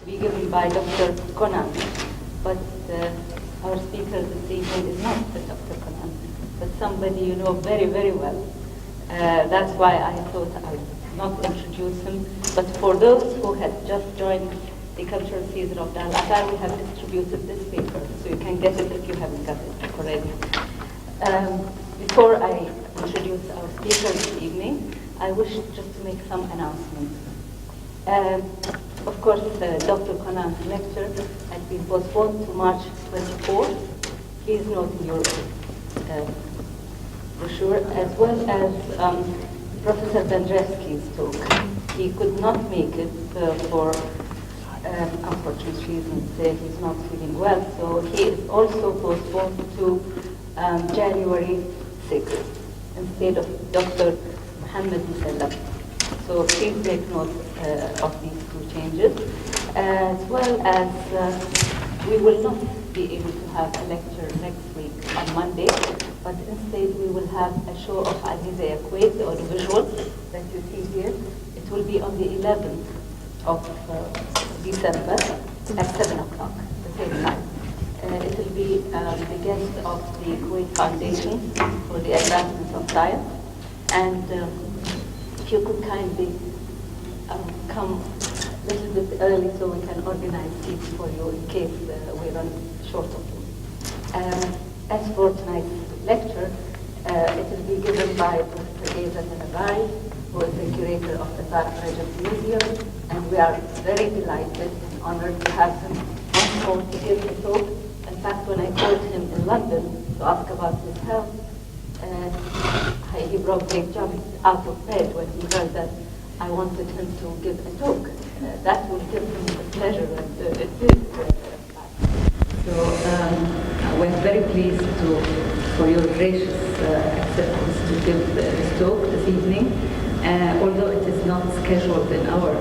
be given by Dr. Conan, but our speaker this evening is not Dr. Conan, but somebody you know very, very well. That's why I thought I would not introduce him. But for those who had just joined the cultural season of the al-Athar, we have distributed this paper, so you can get it if you haven't got it already. Before I introduce our speaker this evening, I wish just to make some announcements. Of course, Dr. Conan's lecture has been postponed to March 24th. Please note in your brochure, as well as Professor Dandrevsky's talk. He could not make it for unfortunate reasons. He's not feeling well, so he is also postponed to January 6th instead of Dr. Mohammed Musallam. So please take note of these two changes, as well as we will not be able to have a lecture next week on Monday, but instead we will have a show of al-Islamiyyah Kuwait, the audiovisual that you see here. It will be on the 11th of December at 7 o'clock, the same time. It will be the guest of the Kuwait Foundation for the Advancement of Science, and if you could kindly come a little bit early so we can organize seats for you in case we run short of them. As for tonight's lecture, it will be given by Professor Geza, who is the curator of the Plaque Museum, and we are very delighted and honored to have him once more to give the talk. In fact, when I called him in London to ask about his health, he probably jumped out of bed when he heard that I wanted him to give a talk. That will give him the pleasure, and it did. So we're very pleased for your gracious acceptance to give this talk this evening, although it is not scheduled in our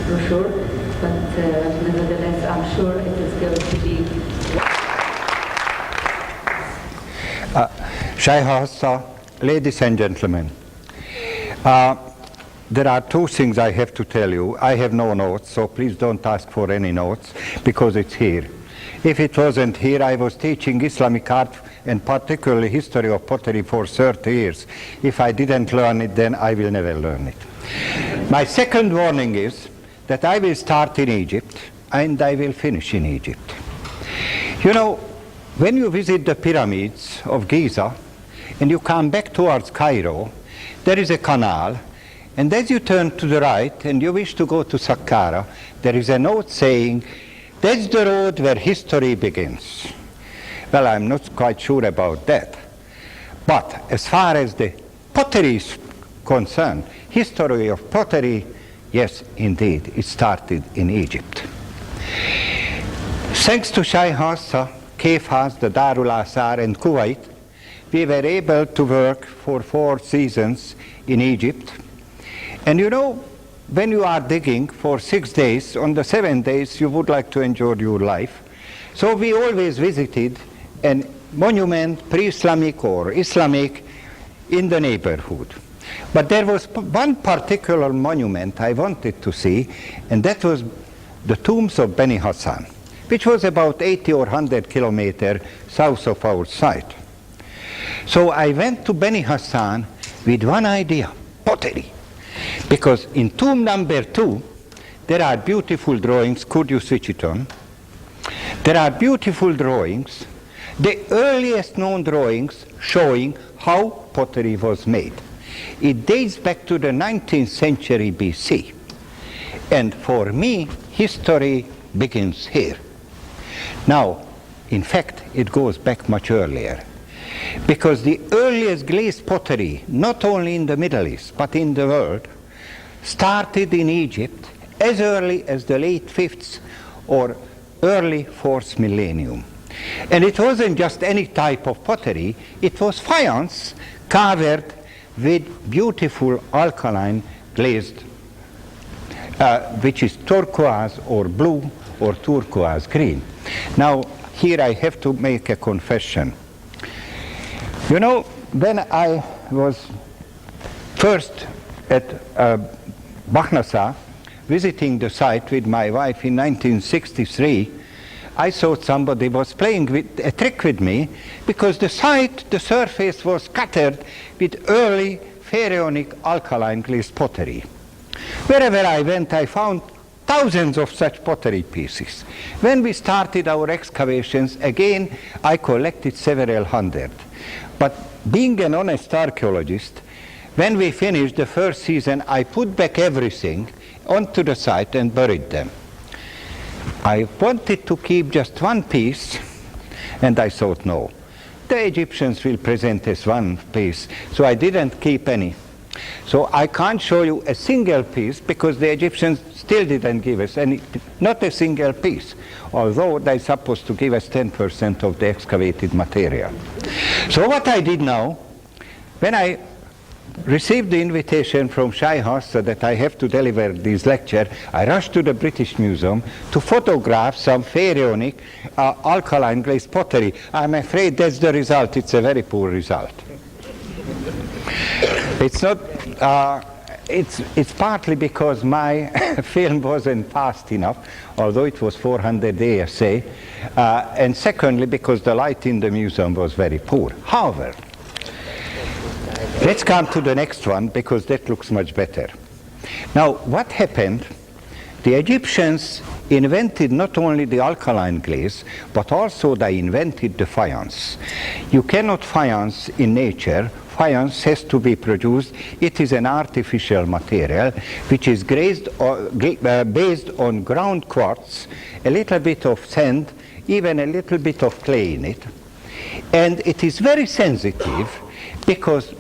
brochure, but nevertheless I'm sure it is going to be. Shai, ladies and gentlemen, there are two things I have to tell you. I have no notes, so please don't ask for any notes, because it's here. If it wasn't here, I was teaching Islamic art and particularly history of pottery for 30 years. If I didn't learn it, then I will never learn it. My second warning is that I will start in Egypt and I will finish in Egypt. You know, when you visit the pyramids of Geza and you come back towards Cairo, there is a canal, and as you turn to the right and you wish to go to Saqqara, there is a note saying, "That's the road where history begins." Well, I'm not quite sure about that. But as far as the pottery is concerned, history of pottery, yes, indeed, it started in Egypt. Thanks to Shai Hassa, Kefas, the Darul Athar, and Kuwait, we were able to work for 4 seasons in Egypt. And you know, when you are digging for 6 days, on the 7th days you would like to enjoy your life. So we always visited a monument, pre-Islamic or Islamic, in the neighborhood. But there was one particular monument I wanted to see, and that was the tombs of Beni Hassan, which was about 80 or 100 kilometers south of our site. So I went to Beni Hassan with one idea, pottery. Because in tomb number 2, there are beautiful drawings. Could you switch it on? There are beautiful drawings, the earliest known drawings showing how pottery was made. It dates back to the 19th century BC. And for me, history begins here. Now, in fact, it goes back much earlier. Because the earliest glazed pottery, not only in the Middle East, but in the world, started in Egypt as early as the late 5th or early 4th millennium. And it wasn't just any type of pottery, it was faience covered with beautiful alkaline glazed, which is turquoise or blue or turquoise green. Now, here I have to make a confession. You know, when I was first at Bakhnasa, visiting the site with my wife in 1963, I thought somebody was playing with a trick with me, because the surface was scattered with early pharaonic alkaline glazed pottery. Wherever I went, I found thousands of such pottery pieces. When we started our excavations, again, I collected several hundred. But being an honest archaeologist, when we finished the first season, I put back everything onto the site and buried them. I wanted to keep just one piece, and I thought, no, the Egyptians will present as one piece, so I didn't keep any. So I can't show you a single piece, because the Egyptians still didn't give us any, not a single piece, although they're supposed to give us 10% of the excavated material. So what I did now, when I received the invitation from Shai Hasse that I have to deliver this lecture, I rushed to the British Museum to photograph some pharaonic alkaline glazed pottery. I'm afraid that's the result. It's a very poor result. It's not, it's partly because my film wasn't fast enough, although it was 400 ASA, and secondly because the light in the museum was very poor. However, let's come to the next one, because that looks much better. Now, what happened? The Egyptians invented not only the alkaline glaze, but also they invented the faience. You cannot faience in nature. Faience has to be produced. It is an artificial material which is based on ground quartz, a little bit of sand, even a little bit of clay in it. And it is very sensitive, because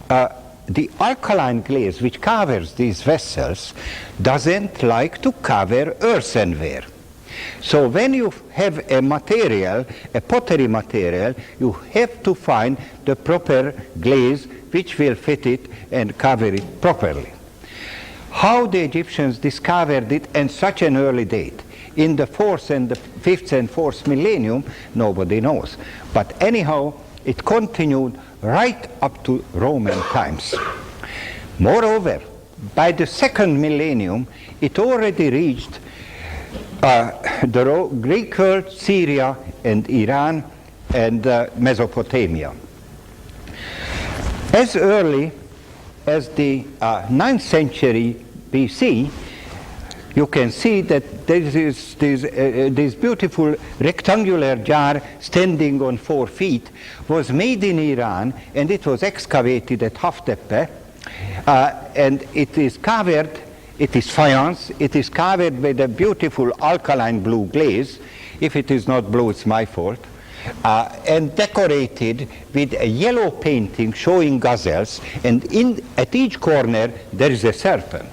the alkaline glaze which covers these vessels doesn't like to cover earthenware. So when you have a material, a pottery material, you have to find the proper glaze which will fit it and cover it properly. How the Egyptians discovered it in such an early date, in the 4th and the 5th and 4th millennium, nobody knows. But anyhow, it continued right up to Roman times. Moreover, by the 2nd millennium, it already reached the Greek world, Syria and Iran and Mesopotamia. As early as the 9th century BC, you can see that there is this beautiful rectangular jar standing on 4 feet was made in Iran, and it was excavated at Haftepe, and it is covered, it is faience, it is covered with a beautiful alkaline blue glaze. If it is not blue, it's my fault. And decorated with a yellow painting showing gazelles, and at each corner there is a serpent.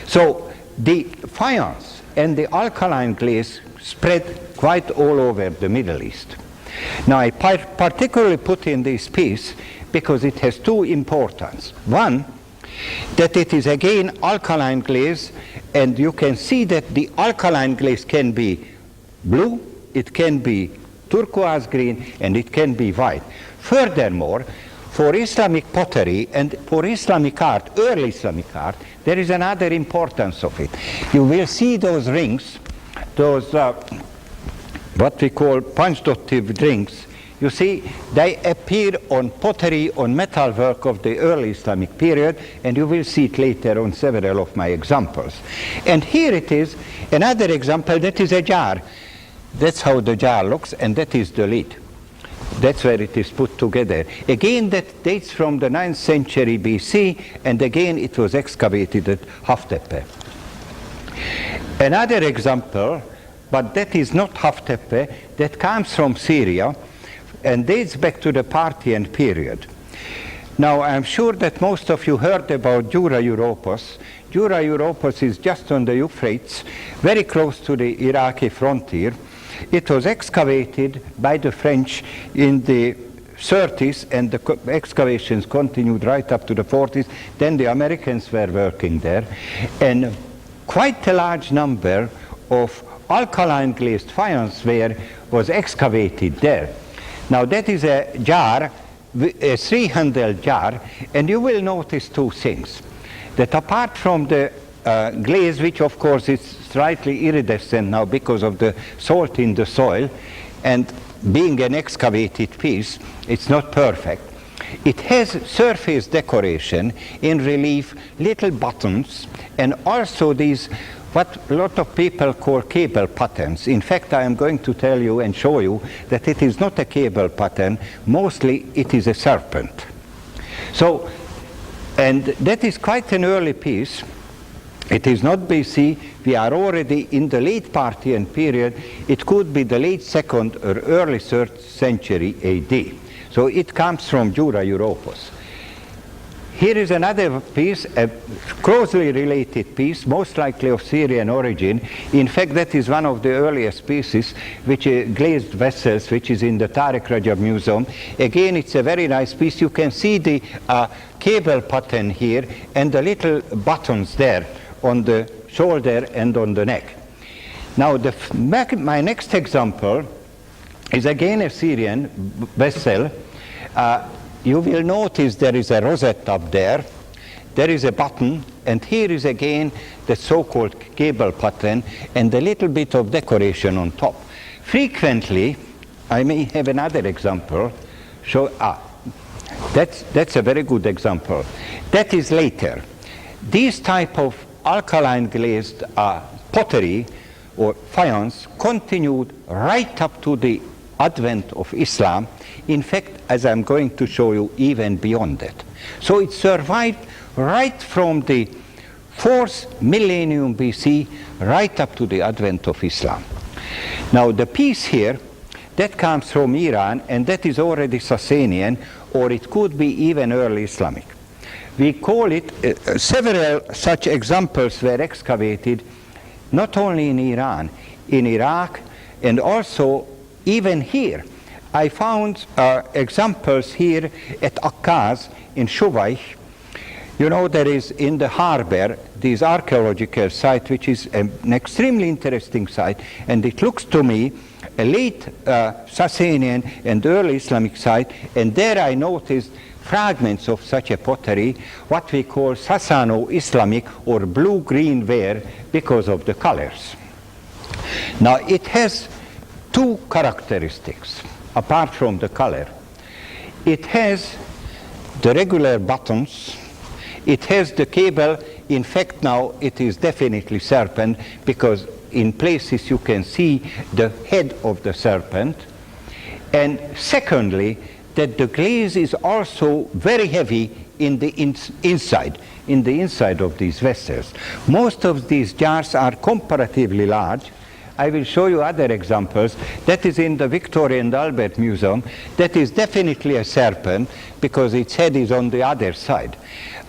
So the faience and the alkaline glaze spread quite all over the Middle East. Now I particularly put in this piece because it has 2 importance. One, that it is again alkaline glaze, and you can see that the alkaline glaze can be blue, it can be turquoise green, and it can be white. Furthermore, for Islamic pottery and for Islamic art, early Islamic art, there is another importance of it. You will see those rings, those what we call punch-dottive rings. You see, they appear on pottery, on metalwork of the early Islamic period, and you will see it later on several of my examples. And here it is, another example, that is a jar. That's how the jar looks, and that is the lid. That's where it is put together. Again, that dates from the 9th century BC, and again it was excavated at Haftepe. Another example, but that is not Haftepe, that comes from Syria and dates back to the Parthian period. Now, I'm sure that most of you heard about Jura Europos. Jura Europos is just on the Euphrates, very close to the Iraqi frontier. It was excavated by the French in the 30s, and the excavations continued right up to the 40s. Then the Americans were working there, and quite a large number of alkaline glazed faience ware was excavated there. Now that is a jar, a 3-handled jar, and you will notice 2 things. That apart from the glaze, which of course is slightly iridescent now because of the salt in the soil, and being an excavated piece, it's not perfect. It has surface decoration in relief, little buttons, and also these what a lot of people call cable patterns. In fact, I am going to tell you and show you that it is not a cable pattern. Mostly it is a serpent. So, and that is quite an early piece. It is not BC. We are already in the late Parthian period. It could be the late 2nd or early 3rd century AD. So it comes from Jura Europos. Here is another piece, a closely related piece, most likely of Syrian origin. In fact, that is one of the earliest pieces, which is Glazed Vessels, which is in the Tariq Rajab Museum. Again, it's a very nice piece. You can see the cable pattern here and the little buttons there on the shoulder and on the neck. Now, my next example is again a Syrian vessel. You will notice there is a rosette up there, there is a button, and here is again the so-called cable pattern and a little bit of decoration on top. Frequently, I may have another example. That's a very good example. That is later. These type of alkaline glazed pottery or faience continued right up to the advent of Islam. In fact, as I'm going to show you, even beyond that. So it survived right from the 4th millennium BC right up to the advent of Islam. Now the piece here, that comes from Iran, and that is already Sasanian, or it could be even early Islamic. We call it, several such examples were excavated, not only in Iran, in Iraq, and also even here. I found examples here at Akkaz in Shubaih. You know, there is in the harbor this archaeological site, which is an extremely interesting site, and it looks to me a late Sasanian and early Islamic site, and there I noticed fragments of such a pottery, what we call Sasano-Islamic or blue-green ware because of the colors. Now it has two characteristics apart from the color. It has the regular buttons, it has the cable. In fact, now it is definitely serpent because in places you can see the head of the serpent. And secondly, that the glaze is also very heavy in the inside of these vessels. Most of these jars are comparatively large. I will show you other examples. That is in the Victoria and Albert Museum. That is definitely a serpent because its head is on the other side.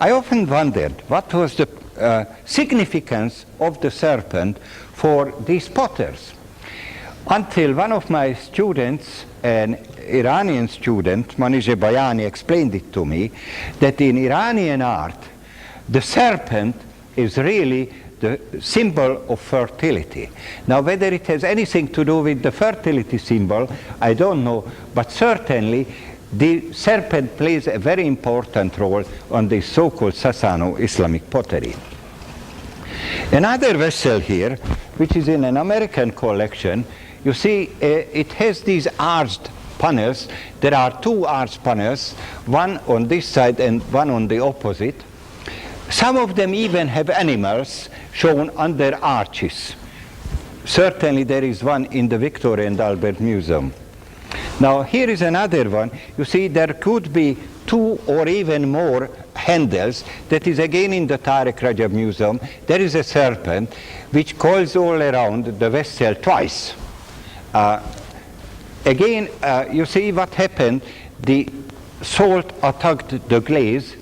I often wondered what was the significance of the serpent for these potters. Until one of my students, an Iranian student, Manije Bayani, explained it to me, that in Iranian art, the serpent is really the symbol of fertility. Now, whether it has anything to do with the fertility symbol, I don't know, but certainly the serpent plays a very important role on the so-called Sasano-Islamic pottery. Another vessel here, which is in an American collection, you see it has these arched panels. There are two arched panels, one on this side and one on the opposite. Some of them even have animals shown under arches. Certainly there is one in the Victoria and Albert Museum. Now here is another one. You see there could be two or even more handles. That is again in the Tariq Rajab Museum. There is a serpent which coils all around the vessel twice. Again, you see what happened. The salt attacked the glaze,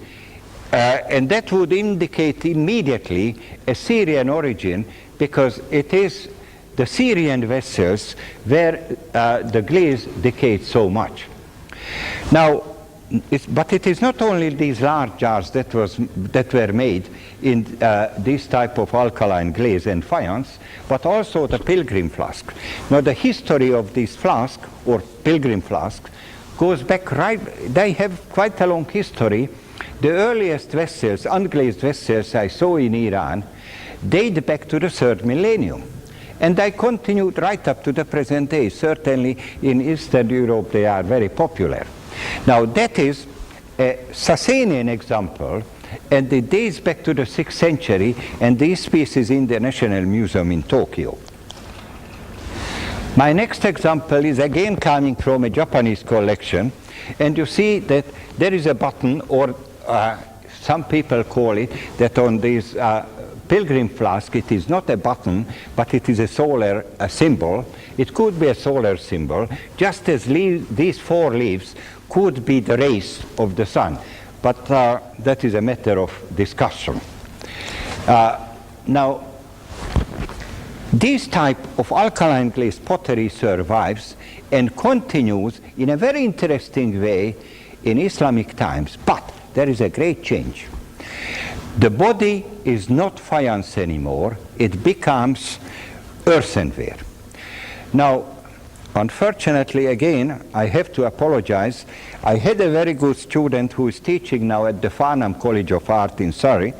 and that would indicate immediately a Syrian origin because it is the Syrian vessels where the glaze decayed so much. Now, but it is not only these large jars that were made in this type of alkaline glaze and faience, but also the Pilgrim Flask. Now the history of this flask, or Pilgrim Flask, goes back they have quite a long history. The earliest vessels, unglazed vessels I saw in Iran, date back to the 3rd millennium. And they continued right up to the present day. Certainly in Eastern Europe they are very popular. Now that is a Sasanian example, and it dates back to the 6th century, and this piece is in the National Museum in Tokyo. My next example is again coming from a Japanese collection, and you see that there is a button, or some people call it, that on this Pilgrim Flask it is not a button, but it is a solar symbol. It could be a solar symbol, just as these 4 leaves could be the rays of the sun. But that is a matter of discussion. Now, this type of alkaline glazed pottery survives and continues in a very interesting way in Islamic times, but there is a great change. The body is not faience anymore, it becomes earthenware. Now, unfortunately, again, I have to apologize. I had a very good student who is teaching now at the Farnham College of Art in Surrey,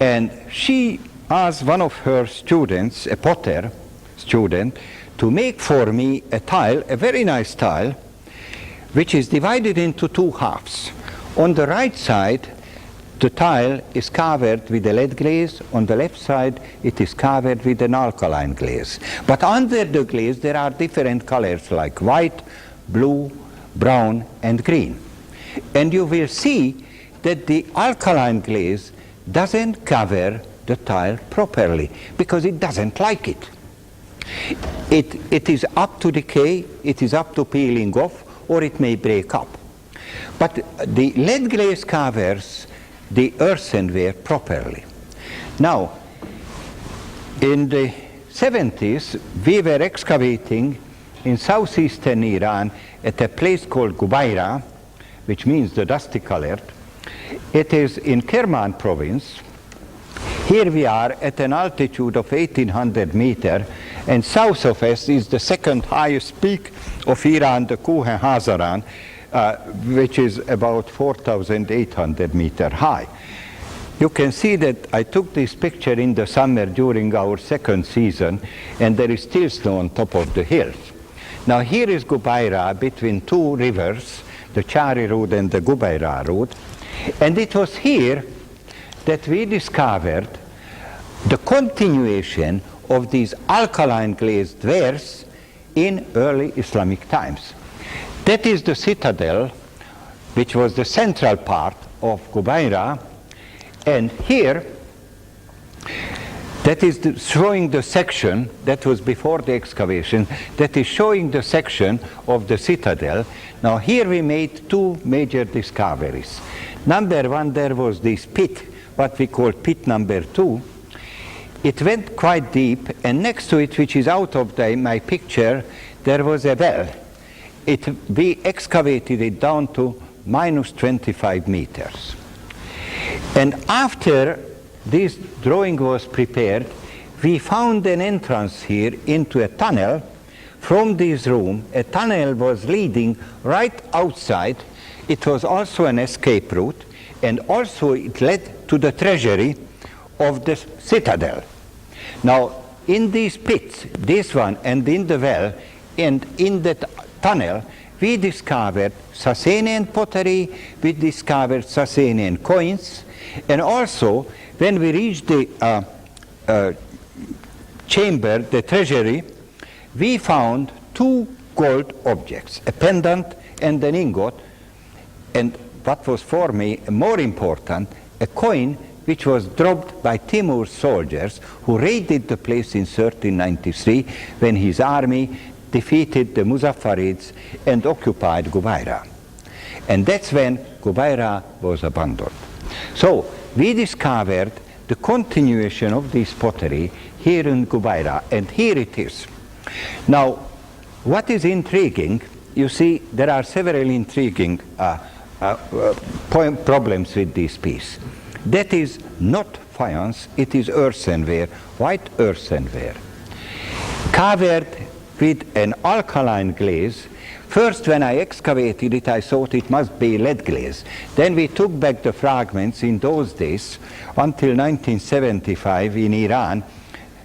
and she asked one of her students, a potter student, to make for me a tile, a very nice tile, which is divided into 2 halves. On the right side, the tile is covered with a lead glaze. On the left side, it is covered with an alkaline glaze. But under the glaze, there are different colors like white, blue, brown, and green. And you will see that the alkaline glaze doesn't cover the tile properly because it doesn't like it. It is up to decay, it is up to peeling off, or it may break up. But the lead glaze covers the earthenware properly. Now, in the 70s, we were excavating in southeastern Iran at a place called Gubaira, which means the dusty colored. It is in Kerman province. Here we are at an altitude of 1800 meters, and south of us is the 2nd highest peak of Iran, the Kuhen Hazaran, which is about 4,800 meters high. You can see that I took this picture in the summer during our 2nd season, and there is still snow on top of the hills. Now here is Gubaira between 2 rivers, the Chari Road and the Gubaira Road, and it was here that we discovered the continuation of these alkaline glazed wares in early Islamic times. That is the Citadel, which was the central part of Gubaira, and here that is showing the section that was before the excavation, that is showing the section of the Citadel. Now here we made 2 major discoveries. Number 1, there was this pit, what we call pit number 2. It went quite deep, and next to it, which is out of my picture, there was a well. We excavated it down to minus 25 meters. And after this drawing was prepared, we found an entrance here into a tunnel. From this room, a tunnel was leading right outside. It was also an escape route, and also it led to the treasury of the Citadel. Now, in these pits, this one and in the well, and in the tunnel, we discovered Sasanian pottery, we discovered Sasanian coins, and also when we reached the chamber, the treasury, we found 2 gold objects, a pendant and an ingot, and what was for me more important, a coin which was dropped by Timur's soldiers who raided the place in 1393 when his army defeated the Muzaffarids and occupied Gubaira. And that's when Gubaira was abandoned. So we discovered the continuation of this pottery here in Gubaira, and here it is. Now, what is intriguing, you see, there are several intriguing problems with this piece. That is not faience, it is earthenware, white earthenware, covered with an alkaline glaze First, when I excavated it, I thought it must be lead glaze. Then we took back the fragments. In those days, until 1975 in Iran,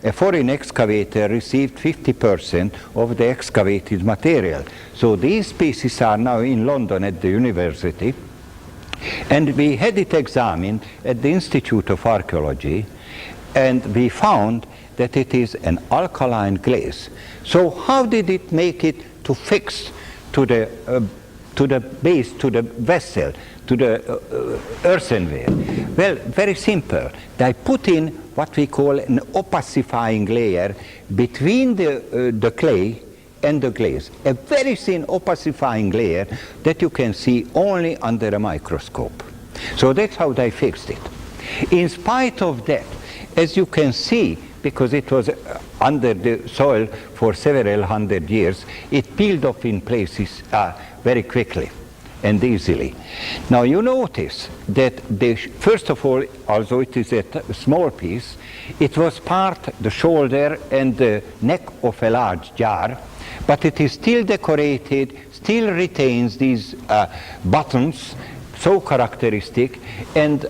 a foreign excavator received 50% of the excavated material. So these pieces are now in London at the university, and we had it examined at the Institute of Archaeology, and we found that it is an alkaline glaze. So how did it make it to fix to the base, to the vessel, to the earthenware? Well, very simple. They put in what we call an opacifying layer between the clay and the glaze, a very thin opacifying layer that you can see only under a microscope. So that's how they fixed it. In spite of that, as you can see, because it was under the soil for several hundred years, it peeled off in places very quickly and easily. Now you notice that first of all, although it is a small piece, it was part the shoulder and the neck of a large jar, but it is still decorated, still retains these buttons, so characteristic, and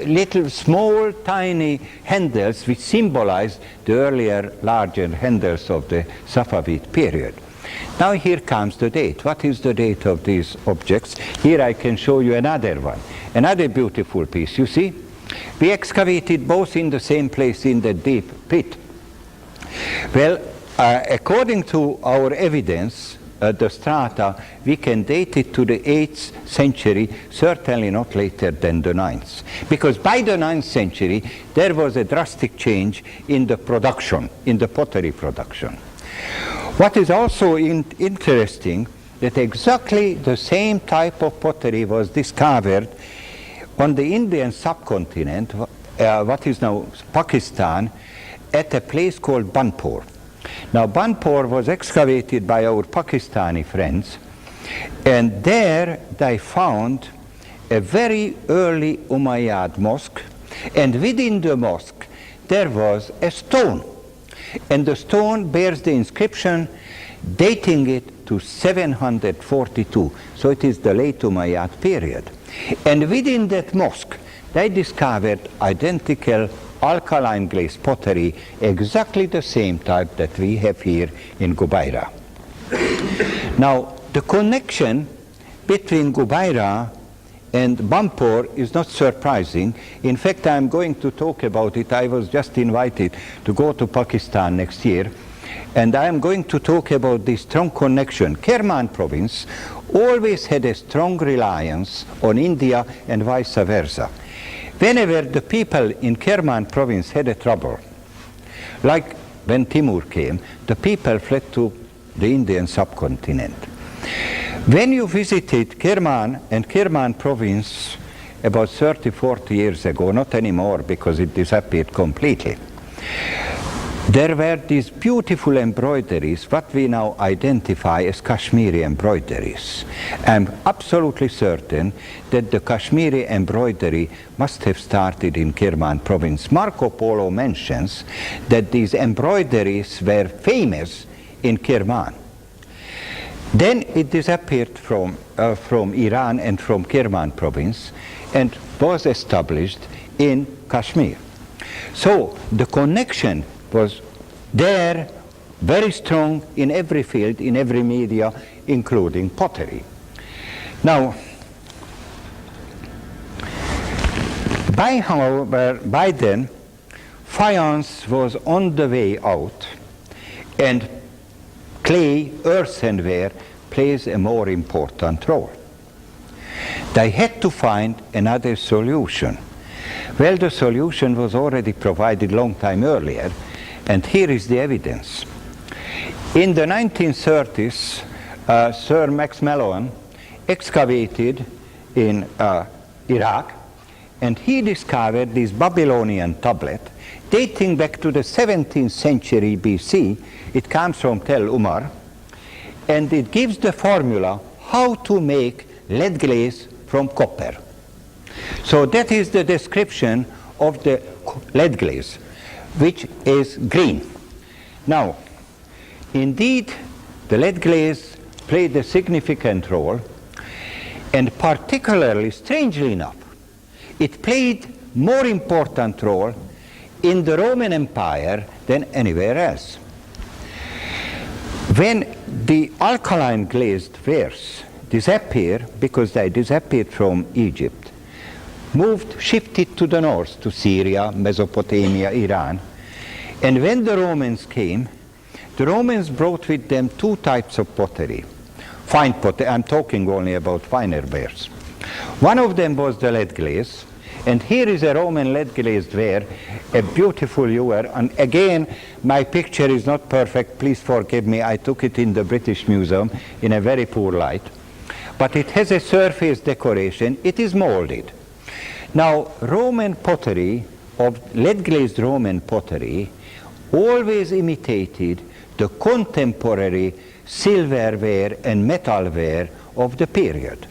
little small tiny handles which symbolize the earlier larger handles of the Safavid period. Now here comes the date. What is the date of these objects? Here I can show you another one, another beautiful piece. You see, we excavated both in the same place in the deep pit. Well, according to our evidence, the strata, we can date it to the 8th century, certainly not later than the 9th. Because by the 9th century, there was a drastic change in the production, in the pottery production. What is also interesting, that exactly the same type of pottery was discovered on the Indian subcontinent, what is now Pakistan, at a place called Banpur. Now, Banpur was excavated by our Pakistani friends, and there they found a very early Umayyad mosque, and within the mosque there was a stone, and the stone bears the inscription dating it to 742, so it is the late Umayyad period. And within that mosque they discovered identical alkaline glaze pottery, exactly the same type that we have here in Gubaira. Now, the connection between Gubaira and Banpur is not surprising. In fact, I'm going to talk about it. I was just invited to go to Pakistan next year, and I am going to talk about this strong connection. Kerman province always had a strong reliance on India and vice versa. Whenever the people in Kerman province had a trouble, like when Timur came, the people fled to the Indian subcontinent. When you visited Kerman and Kerman province about 30, 40 years ago, not anymore because it disappeared completely, there were these beautiful embroideries, what we now identify as Kashmiri embroideries. I'm absolutely certain that the Kashmiri embroidery must have started in Kerman province. Marco Polo mentions that these embroideries were famous in Kerman. Then it disappeared from Iran and from Kerman province and was established in Kashmir. So the connection was there, very strong in every field, in every media, including pottery. Now, by then, faience was on the way out, and clay, earthenware, plays a more important role. They had to find another solution. Well, the solution was already provided long time earlier, and here is the evidence. In the 1930s, Sir Max Malone excavated in Iraq, and he discovered this Babylonian tablet dating back to the 17th century BC. It comes from Tel Umar, and it gives the formula how to make lead glaze from copper. So that is the description of the lead glaze, which is green. Now, indeed, the lead glaze played a significant role, and particularly, strangely enough, it played more important role in the Roman Empire than anywhere else. When the alkaline glazed wares disappeared, because they disappeared from Egypt, shifted to the north, to Syria, Mesopotamia, Iran, and when the Romans came, the Romans brought with them two types of pottery. Fine pottery, I'm talking only about finer wares. One of them was the lead glaze, and here is a Roman lead glazed ware, a beautiful ewer, and again, my picture is not perfect, please forgive me, I took it in the British Museum in a very poor light, but it has a surface decoration, it is molded. Now, Roman pottery, of lead glazed Roman pottery, always imitated the contemporary silverware and metalware of the period.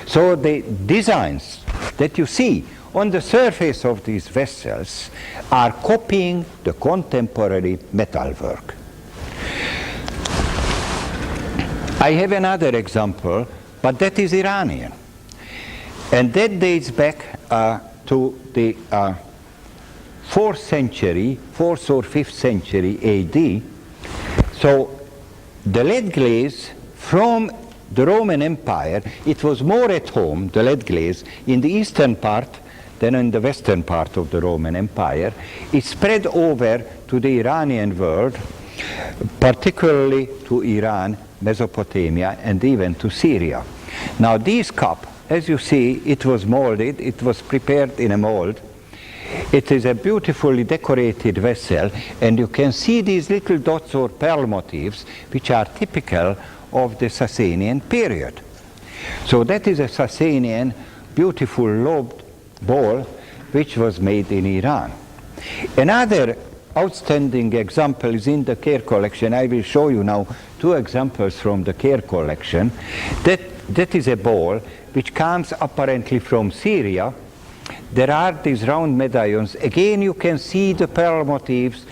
So the designs that you see on the surface of these vessels are copying the contemporary metalwork. I have another example, but that is Iranian. And that dates back to the 4th century, 4th or 5th century AD. So the lead glaze from the Roman Empire, it was more at home, the lead glaze, in the eastern part than in the western part of the Roman Empire. It spread over to the Iranian world, particularly to Iran, Mesopotamia, and even to Syria. Now this cup, as you see, it was molded, it was prepared in a mold. It is a beautifully decorated vessel, and you can see these little dots or pearl motifs, which are typical of the Sasanian period. So that is a Sasanian beautiful lobed bowl, which was made in Iran. Another outstanding example is in the Care collection. I will show you now two examples from the Care collection. That is a bowl which comes apparently from Syria. There are these round medallions. Again, you can see the pearl motifs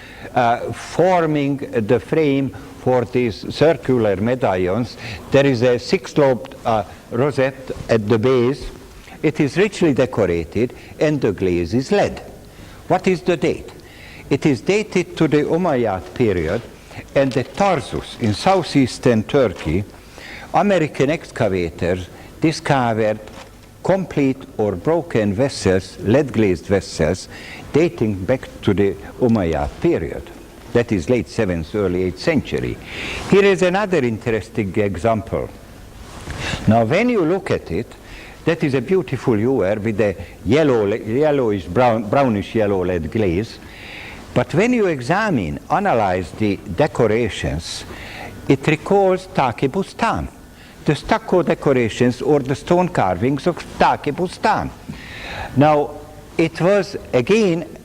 forming the frame for these circular medallions. There is a six-lobed rosette at the base. It is richly decorated, and the glaze is lead. What is the date? It is dated to the Umayyad period, and at Tarsus in southeastern Turkey, American excavators discovered complete or broken vessels, lead-glazed vessels, dating back to the Umayyad period. That is late 7th, early 8th century. Here is another interesting example. Now, when you look at it, that is a beautiful ewer with a yellowish, brownish yellow lead glaze. But when you examine, analyze the decorations, it recalls Takebustan, the stucco decorations or the stone carvings of Takebustan. Now, it was again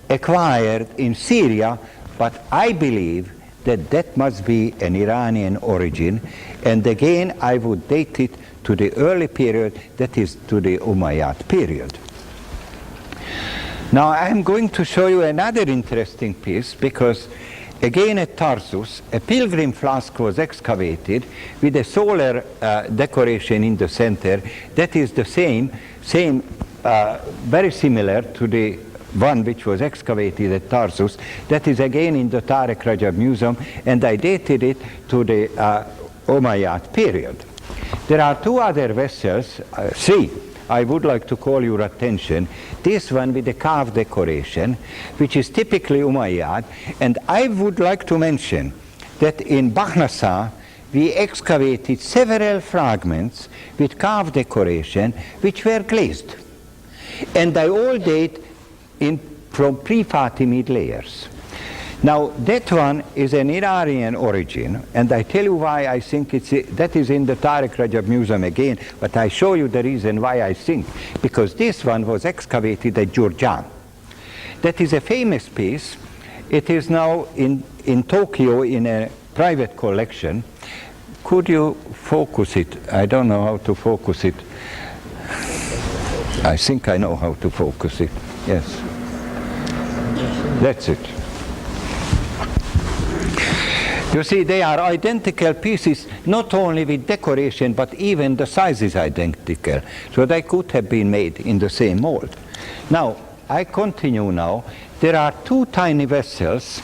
acquired in Syria, but I believe that that must be an Iranian origin, and again I would date it to the early period, that is to the Umayyad period. Now I am going to show you another interesting piece, because again at Tarsus, a Pilgrim Flask was excavated with a solar decoration in the center. That is the same, very similar to the one which was excavated at Tarsus. That is again in the Tariq Rajab Museum, and I dated it to the Umayyad period. There are two other vessels, three, I would like to call your attention. This one with the carved decoration, which is typically Umayyad, and I would like to mention that in Bakhnasa we excavated several fragments with carved decoration which were glazed, and they all date from pre-Fatimid layers. Now that one is an Iranian origin, and I tell you why I think that is in the Tariq Rajab Museum again, but I show you the reason why I think, because this one was excavated at Jurjan. That is a famous piece. It is now in Tokyo in a private collection. Could you focus it? I don't know how to focus it. I think I know how to focus it. Yes. That's it. You see, they are identical pieces, not only with decoration, but even the size is identical. So they could have been made in the same mold. Now, I continue now. There are two tiny vessels,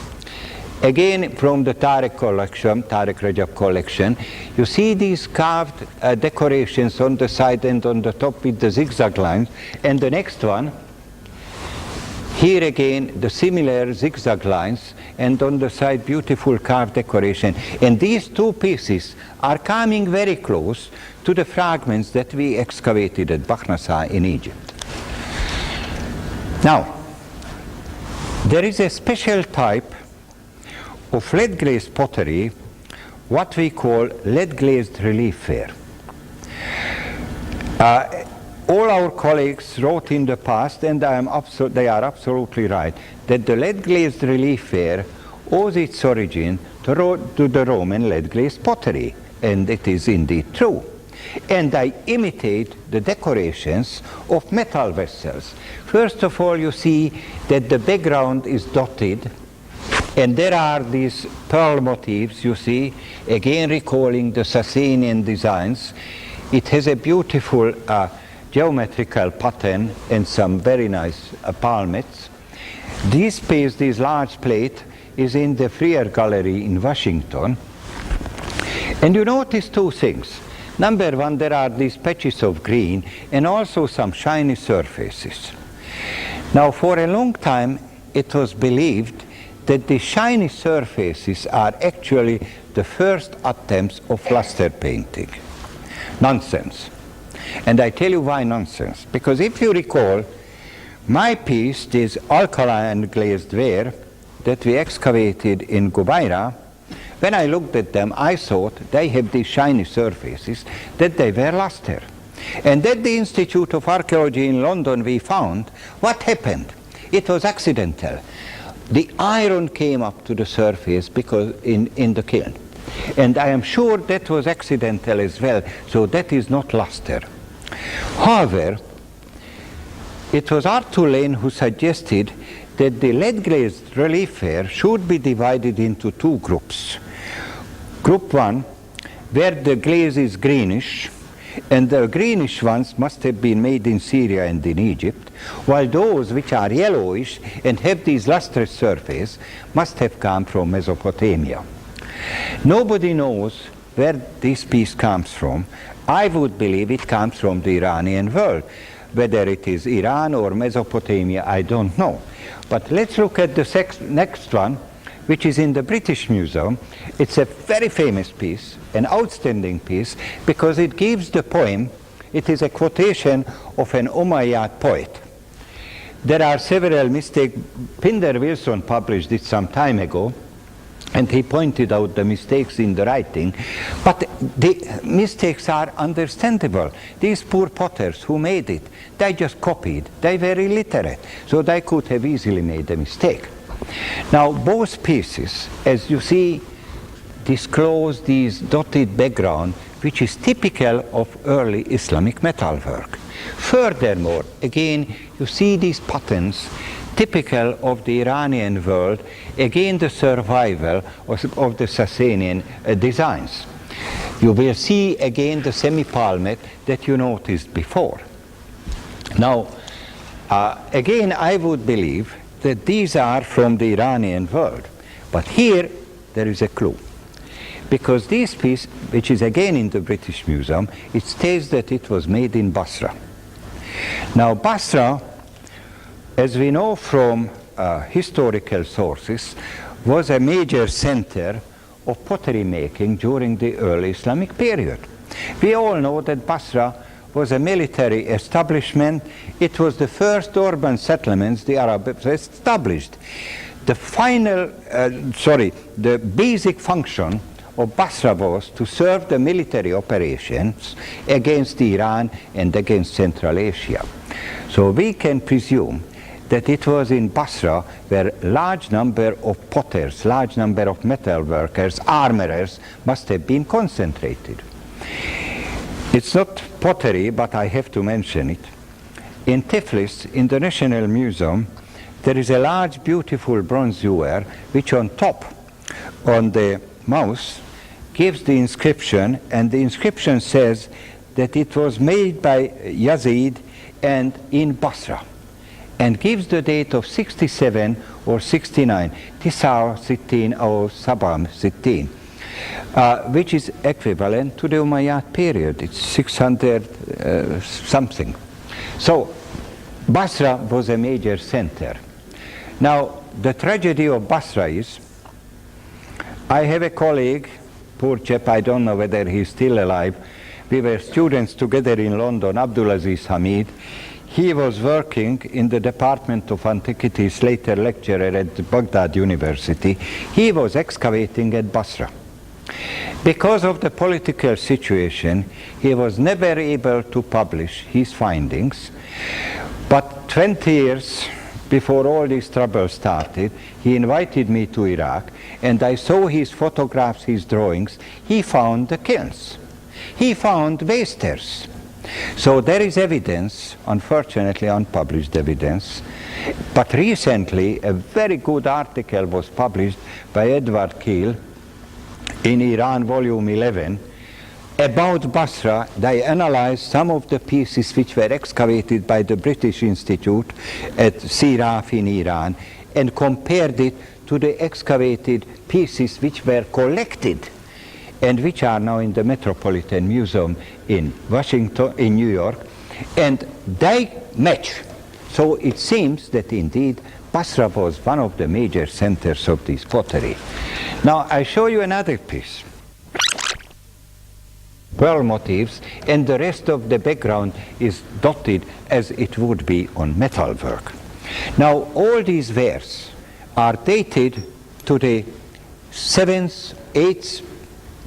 again from the Tariq collection, Tariq Rajab collection. You see these carved decorations on the side and on the top with the zigzag lines. And the next one, here again, the similar zigzag lines, and on the side, beautiful carved decoration. And these two pieces are coming very close to the fragments that we excavated at Bakhnasa in Egypt. Now, there is a special type of lead glazed pottery, what we call lead glazed relief ware. All our colleagues wrote in the past, and they are absolutely right, that the lead glazed relief ware owes its origin to the Roman lead glazed pottery, and it is indeed true. And I imitate the decorations of metal vessels. First of all, you see that the background is dotted, and there are these pearl motifs, you see, again recalling the Sasanian designs. It has a beautiful geometrical pattern and some very nice palmets. This piece, this large plate, is in the Freer Gallery in Washington. And you notice two things. Number one, there are these patches of green and also some shiny surfaces. Now, for a long time, it was believed that the shiny surfaces are actually the first attempts of luster painting. Nonsense. And I tell you why nonsense. Because if you recall, my piece, this alkaline glazed ware that we excavated in Gubaira, when I looked at them, I thought they have these shiny surfaces, that they were luster. And at the Institute of Archaeology in London we found what happened. It was accidental. The iron came up to the surface because in the kiln. And I am sure that was accidental as well, so that is not luster. However, it was Arthur Lane who suggested that the lead glazed relief ware should be divided into two groups. Group one, where the glaze is greenish, and the greenish ones must have been made in Syria and in Egypt, while those which are yellowish and have these lustrous surface must have come from Mesopotamia. Nobody knows where this piece comes from. I would believe it comes from the Iranian world. Whether it is Iran or Mesopotamia, I don't know. But let's look at the next one, which is in the British Museum. It's a very famous piece, an outstanding piece, because it gives the poem, it is a quotation of an Umayyad poet. There are several mistakes. Pinder Wilson published it some time ago, and he pointed out the mistakes in the writing, but the mistakes are understandable. These poor potters who made it, they just copied. They were illiterate, so they could have easily made a mistake. Now, both pieces, as you see, disclose this dotted background, which is typical of early Islamic metalwork. Furthermore, again, you see these patterns typical of the Iranian world, again the survival of the Sasanian designs. You will see again the semi-palmet that you noticed before. Now, again, I would believe that these are from the Iranian world, but here there is a clue. Because this piece, which is again in the British Museum, it states that it was made in Basra. Now, Basra, as we know from historical sources, was a major center of pottery making during the early Islamic period. We all know that Basra was a military establishment. It was the first urban settlements the Arabs established. The basic function of Basra was to serve the military operations against Iran and against Central Asia. So we can presume that it was in Basra where large number of potters, large number of metal workers, armorers must have been concentrated. It's not pottery, but I have to mention it. In Tiflis, in the National Museum, there is a large, beautiful bronze ewer, which on top, on the mouse gives the inscription, and the inscription says that it was made by Yazid and in Basra, and gives the date of 67 or 69, Tisar Sittin or Sabam Sittin, which is equivalent to the Umayyad period. It's 600 something. So Basra was a major center. Now, the tragedy of Basra is, I have a colleague, poor chap, I don't know whether he's still alive. We were students together in London, Abdulaziz Hamid. He was working in the Department of Antiquities, later lecturer at Baghdad University. He was excavating at Basra. Because of the political situation, he was never able to publish his findings. But 20 years before all these troubles started, he invited me to Iraq, and I saw his photographs, his drawings. He found the kilns. He found wasters. So there is evidence, unfortunately unpublished evidence, but recently a very good article was published by Edward Keel in Iran, volume 11, about Basra. They analyzed some of the pieces which were excavated by the British Institute at Siraf in Iran and compared it to the excavated pieces which were collected and which are now in the Metropolitan Museum in Washington, in New York, and they match. So it seems that indeed Basra was one of the major centers of this pottery. Now I show you another piece. Pearl motifs, and the rest of the background is dotted as it would be on metalwork. Now all these wares are dated to the 7th, 8th,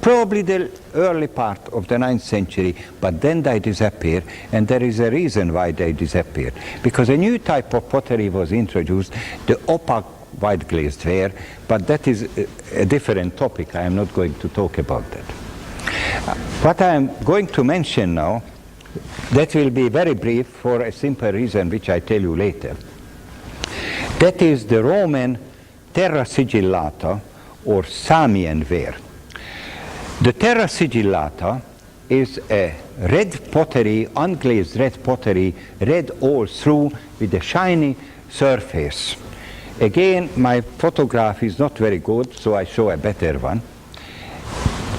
probably the early part of the 9th century, but then they disappear, and there is a reason why they disappeared. Because a new type of pottery was introduced, the opaque white glazed ware, but that is a different topic. I am not going to talk about that. What I am going to mention now, that will be very brief for a simple reason which I tell you later. That is the Roman terra sigillata or Samian ware. The terra sigillata is a red pottery, unglazed red pottery, red all through with a shiny surface. Again, my photograph is not very good, so I show a better one.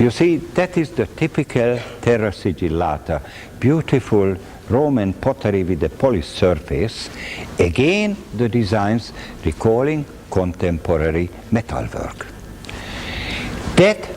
You see, that is the typical terra sigillata, beautiful Roman pottery with a polished surface. Again, the designs recalling contemporary metalwork. That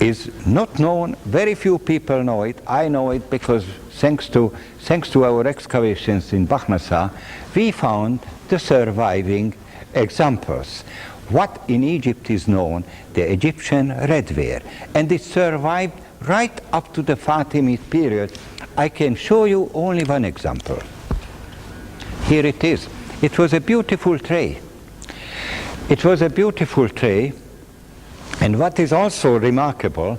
is not known. Very few people know it. I know it because thanks to our excavations in Bahnasa, we found the surviving examples. What in Egypt is known, the Egyptian redware, and it survived right up to the Fatimid period. I can show you only one example. Here it is. It was a beautiful tray. It was a beautiful tray. And what is also remarkable,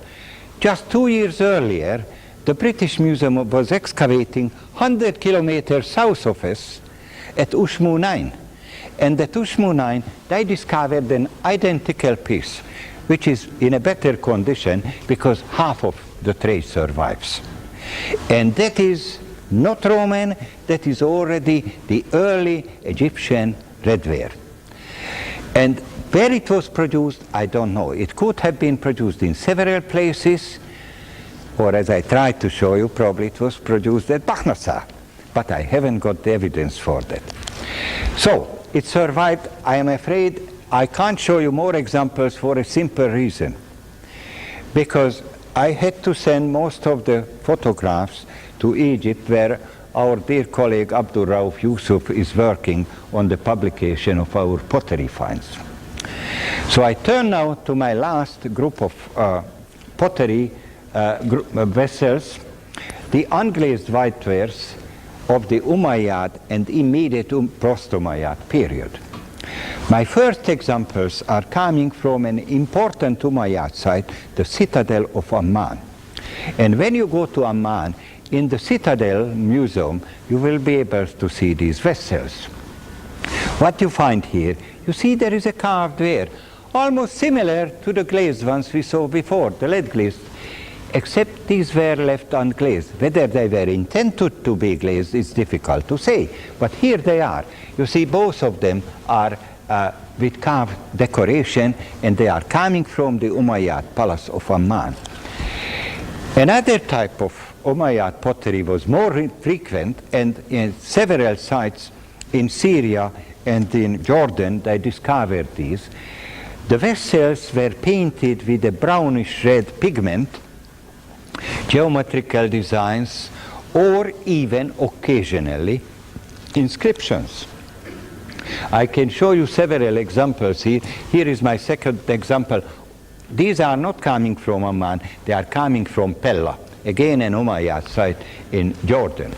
just 2 years earlier, the British Museum was excavating 100 kilometers south of us at Ushmu 9. And at Ushmu 9, they discovered an identical piece, which is in a better condition because half of the tray survives. And that is not Roman, that is already the early Egyptian redware. And where it was produced, I don't know. It could have been produced in several places, or as I tried to show you, probably it was produced at Bahnasa, but I haven't got the evidence for that. So, it survived. I am afraid I can't show you more examples for a simple reason. Because I had to send most of the photographs to Egypt, where our dear colleague Abdul Rauf Yusuf is working on the publication of our pottery finds. So I turn now to my last group of pottery vessels, the unglazed whitewares of the Umayyad and immediate post-Umayyad period. My first examples are coming from an important Umayyad site, the Citadel of Amman. And when you go to Amman, in the Citadel Museum, you will be able to see these vessels. What you find here, you see there is a carved ware. almost similar to the glazed ones we saw before, the lead glazed, except these were left unglazed. Whether they were intended to be glazed is difficult to say, but here they are. You see, both of them are with carved decoration, and they are coming from the Umayyad Palace of Amman. Another type of Umayyad pottery was more frequent, and in several sites in Syria and in Jordan they discovered these. The vessels were painted with a brownish red pigment, geometrical designs, or even occasionally inscriptions. I can show you several examples here. Here is my second example. These are not coming from Amman, they are coming from Pella, again an Umayyad site in Jordan.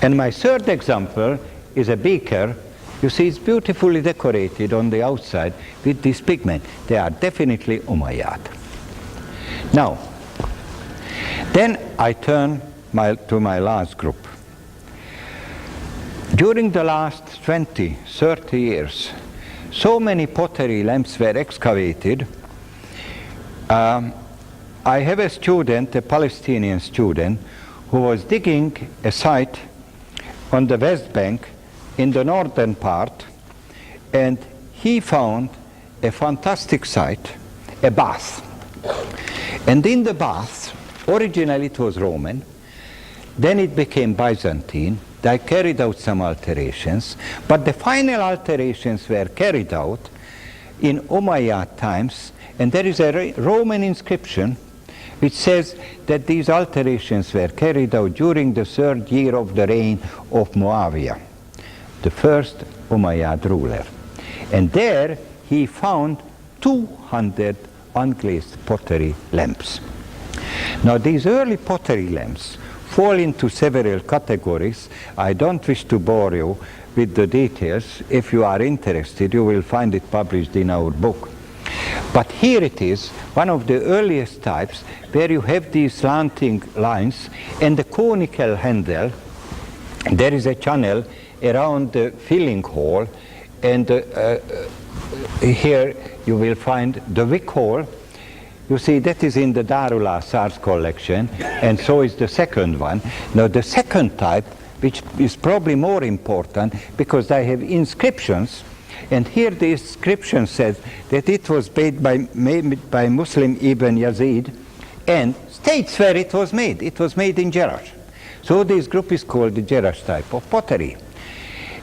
And my third example is a beaker. You see, it's beautifully decorated on the outside with this pigment. They are definitely Umayyad. Now, then I turn to my last group. During the last 20, 30 years, so many pottery lamps were excavated. I have a student, a Palestinian student, who was digging a site on the West Bank in the northern part, and he found a fantastic site, a bath. And in the bath, originally it was Roman, then it became Byzantine. They carried out some alterations, but the final alterations were carried out in Umayyad times, and there is a Roman inscription which says that these alterations were carried out during the 3rd year of the reign of Muawiyah, the first Umayyad ruler. And there he found 200 unglazed pottery lamps. Now these early pottery lamps fall into several categories. I don't wish to bore you with the details. If you are interested, you will find it published in our book. But here it is, one of the earliest types, where you have these slanting lines and the conical handle. There is a channel around the filling hole, and here you will find the wick hole. You see, that is in the al-Athar's collection, and so is the second one. Now the second type, which is probably more important because they have inscriptions, and here the inscription says that it was made by Muslim Ibn Yazid, and states where it was made. It was made in Jerash. So this group is called the Jerash type of pottery.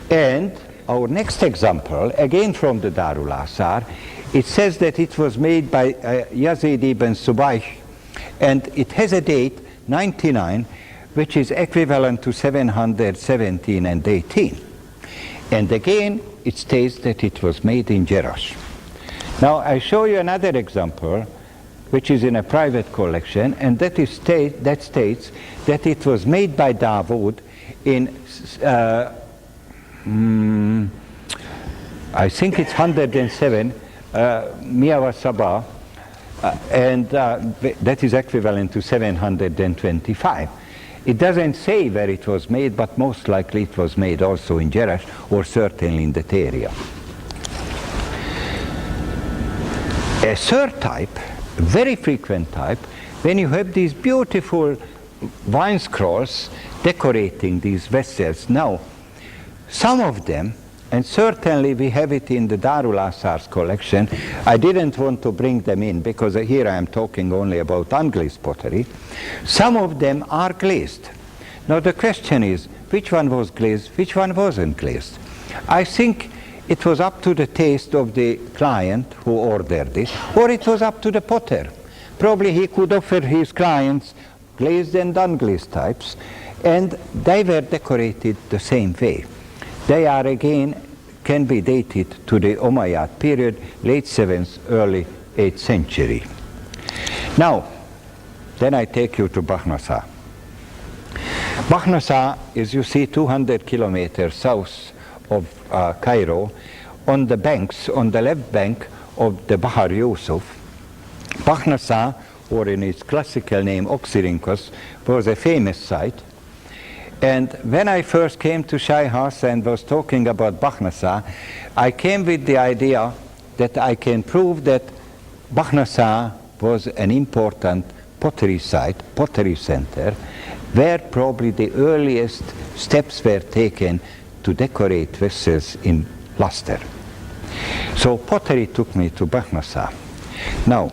And our next example, again from the al-Athar, it says that it was made by Yazid ibn Subayh, and it has a date 99, which is equivalent to 717 and 18. And again it states that it was made in Jerash. Now I show you another example which is in a private collection, and that states that it was made by Dawood in I think it's 107 Miawa Sabah, and that is equivalent to 725. It doesn't say where it was made, but most likely it was made also in Jerash, or certainly in that area. A third type, a very frequent type, when you have these beautiful wine scrolls decorating these vessels. Now, some of them, and certainly we have it in the al-Athar's collection. I didn't want to bring them in because here I am talking only about unglazed pottery. Some of them are glazed. Now the question is, which one was glazed, which one wasn't glazed? I think it was up to the taste of the client who ordered it, or it was up to the potter. Probably he could offer his clients glazed and unglazed types, and they were decorated the same way. They are again, can be dated to the Umayyad period, late 7th, early 8th century. Now, then I take you to Bahnasa. Bahnasa is, you see, 200 kilometers south of Cairo, on the banks, on the left bank of the Bahar Yusuf. Bahnasa, or in its classical name Oxyrhynchos, was a famous site. And when I first came to Shai House and was talking about Bahnasa, I came with the idea that I can prove that Bakhnasa was an important pottery site, pottery center, where probably the earliest steps were taken to decorate vessels in luster. So pottery took me to Bakhnasa. Now,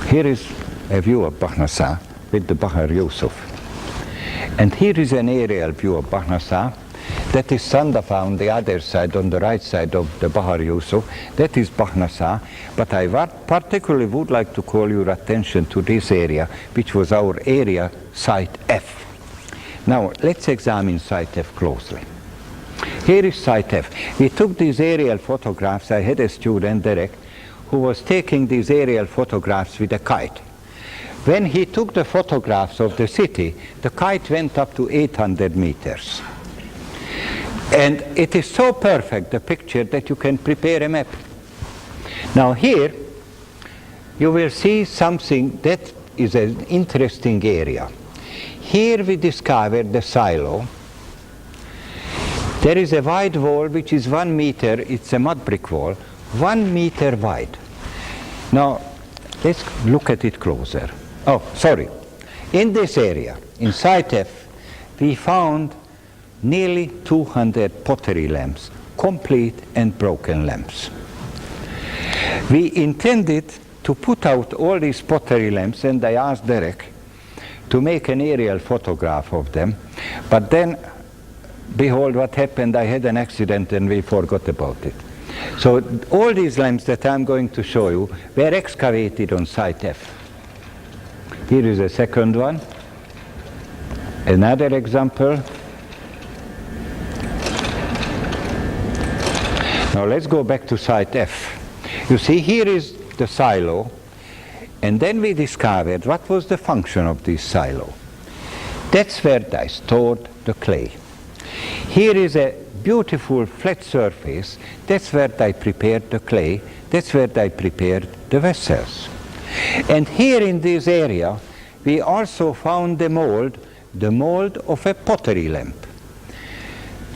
here is a view of Bakhnasa with the Bahar Yusuf. And here is an aerial view of Bakhnasa. That is Sandafa on the other side, on the right side of the Bahar Yusuf. That is Bakhnasa. But I particularly would like to call your attention to this area, which was our area, Site F. Now, let's examine Site F closely. Here is Site F. We took these aerial photographs. I had a student, Derek, who was taking these aerial photographs with a kite. When he took the photographs of the city, the kite went up to 800 meters. And it is so perfect, the picture, that you can prepare a map. Now here, you will see something that is an interesting area. Here we discovered the silo. There is a wide wall which is 1 meter, it's a mud brick wall, 1 meter wide. Now, let's look at it closer. Oh, sorry. In this area, in Site F, we found nearly 200 pottery lamps, complete and broken lamps. We intended to put out all these pottery lamps, and I asked Derek to make an aerial photograph of them, but then, behold what happened, I had an accident and we forgot about it. So all these lamps that I'm going to show you were excavated on Site F. Here is a second one, another example. Now let's go back to Site F. You see, here is the silo, and then we discovered what was the function of this silo. That's where I stored the clay. Here is a beautiful flat surface. That's where I prepared the clay. That's where I prepared the vessels. And here in this area, we also found the mold of a pottery lamp.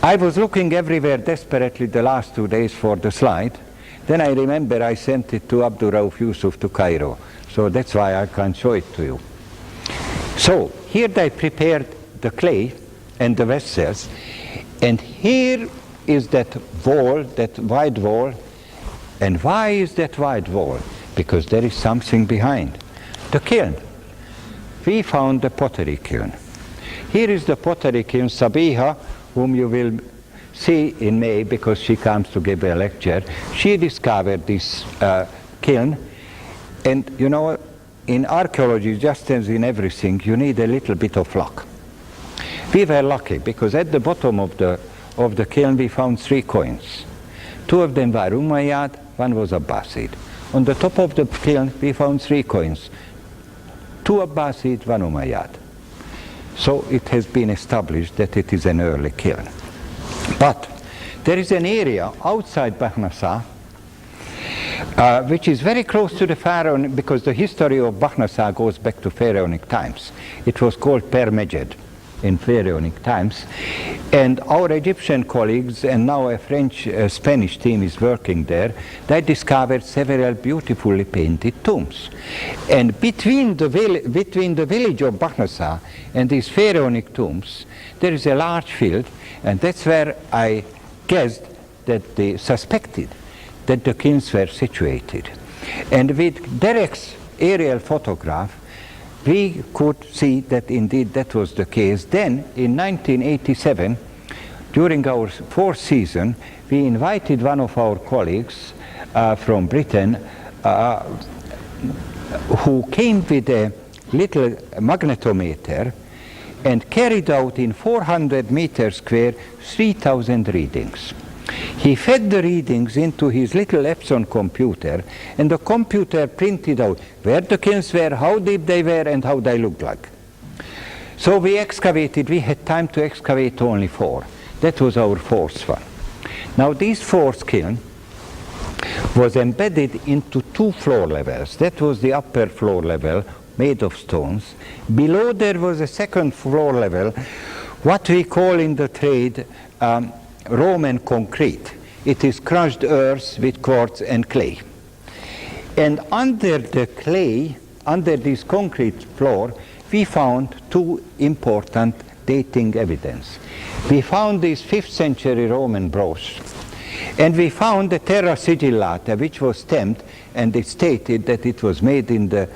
I was looking everywhere desperately the last 2 days for the slide. Then I remember I sent it to Abdul Rauf Yusuf to Cairo. So that's why I can't show it to you. So here I prepared the clay and the vessels. And here is that wall, that wide wall. And why is that wide wall? Because there is something behind. The kiln. We found the pottery kiln. Here is the pottery kiln, Sabiha, whom you will see in May because she comes to give a lecture. She discovered this kiln. And you know, in archaeology, just as in everything, you need a little bit of luck. We were lucky because at the bottom of the kiln we found 3 coins. 2 of them were Umayyad, 1 was Abbasid. On the top of the kiln we found 3 coins. 2 Abbasid, 1 Umayyad. So it has been established that it is an early kiln. But there is an area outside Bakhnasa which is very close to the Pharaonic, because the history of Bakhnasa goes back to Pharaonic times. It was called Per Medjed in Pharaonic times. And our Egyptian colleagues, and now a French-Spanish team is working there, they discovered several beautifully painted tombs. And between the village of Bakhnasa and these Pharaonic tombs, there is a large field, and that's where I guessed that they suspected that the kilns were situated. And with Derek's aerial photograph, we could see that indeed that was the case. Then, in 1987, during our 4th season, we invited one of our colleagues from Britain who came with a little magnetometer and carried out in 400 meters square 3,000 readings. He fed the readings into his little Epson computer, and the computer printed out where the kilns were, how deep they were, and how they looked like. So we excavated. We had time to excavate only 4. That was our 4th one. Now this 4th kiln was embedded into 2 floor levels. That was the upper floor level, made of stones. Below there was a 2nd floor level, what we call in the trade Roman concrete. It is crushed earth with quartz and clay. And under the clay, under this concrete floor, we found two important dating evidence. We found this 5th century Roman brooch, and we found the terra sigillata, which was stamped, and it stated that it was made in the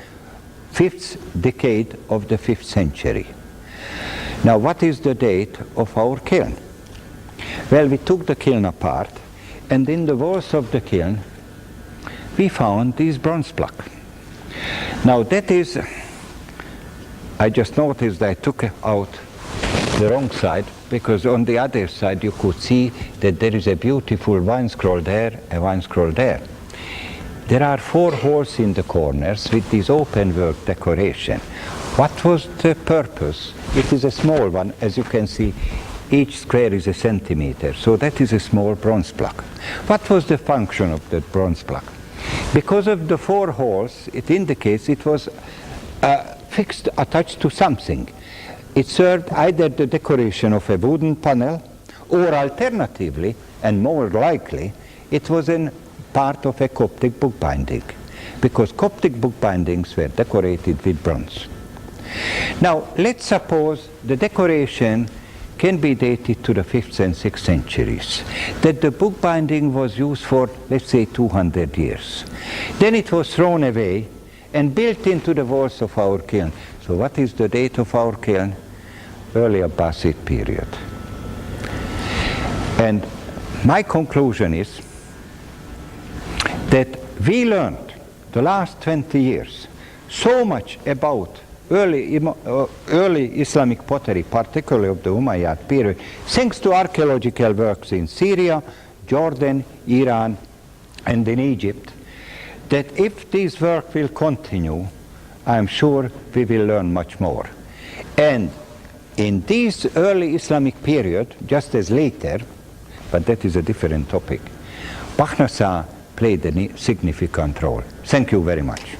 5th decade of the 5th century. Now, what is the date of our kiln? Well, we took the kiln apart, and in the walls of the kiln, we found this bronze plaque. Now, that is, I just noticed I took out the wrong side, because on the other side you could see that there is a beautiful wine scroll there, a wine scroll there. There are 4 holes in the corners with this open work decoration. What was the purpose? It is a small one, as you can see. Each square is a centimeter, so that is a small bronze plaque. What was the function of that bronze plaque? Because of the 4 holes, it indicates it was fixed, attached to something. It served either the decoration of a wooden panel, or alternatively, and more likely, it was a part of a Coptic bookbinding, because Coptic bookbindings were decorated with bronze. Now, let's suppose the decoration can be dated to the 5th and 6th centuries, that the bookbinding was used for, let's say, 200 years. Then it was thrown away and built into the walls of our kiln. So what is the date of our kiln? Early Abbasid period. And my conclusion is that we learned the last 20 years so much about early Islamic pottery, particularly of the Umayyad period, thanks to archaeological works in Syria, Jordan, Iran, and in Egypt, that if this work will continue, I'm sure we will learn much more. And in this early Islamic period, just as later, but that is a different topic, Bakhnasa played a significant role. Thank you very much.